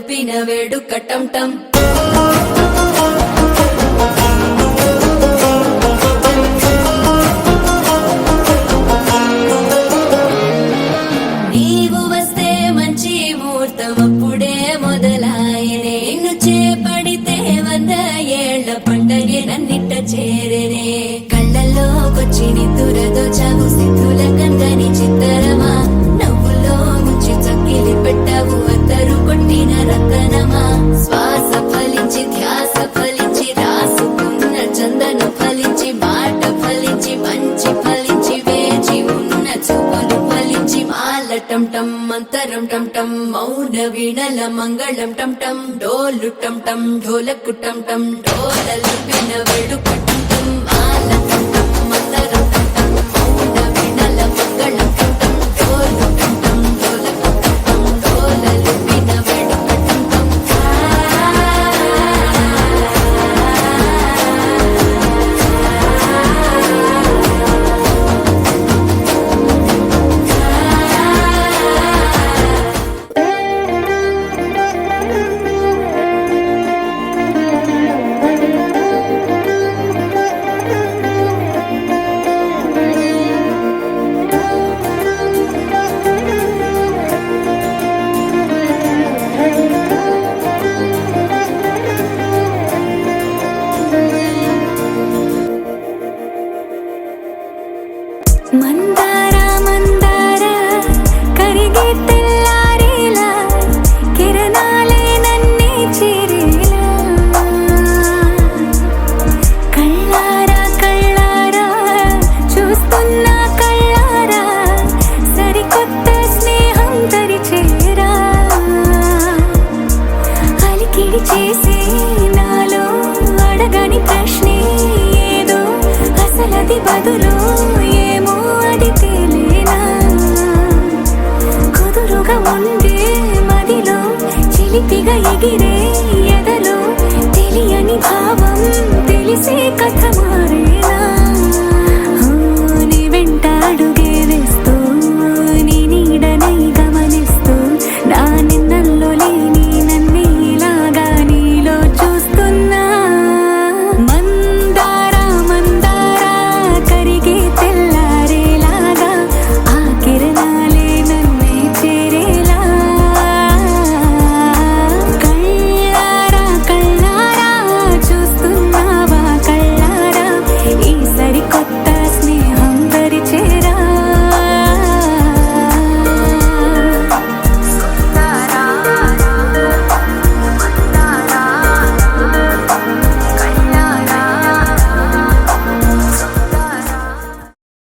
లూపిన వేడుక టం టం నీవు వస్తే మంచి ముహూర్తం అప్పుడే మొదలాయనే నిన్ను చేపడితే 100 ఏళ్ల పండగే నన్నిట్ట చేరనే కళ్ళల్లోకొచ్చి నిద్దురదో చావు సిద్ధుల కందని చిత్తరమా నవ్వులో ముంచి చక్కిలి పెట్టావు అత్తరు కొట్టిన రతనమా శ్వాస ఫలించి ధ్యాస ఫలించి రాసుకున్న చందన ఫలించి మాట ఫలించి మంచి ఫలించి వేచి ఉన్న చూపులు ఫలించి మాల టం టం మంతరం టం టం మౌన వీణల మంగళం టం టం డోలు టం టం ఢోలకు టం టం డోలలు విన వేడుక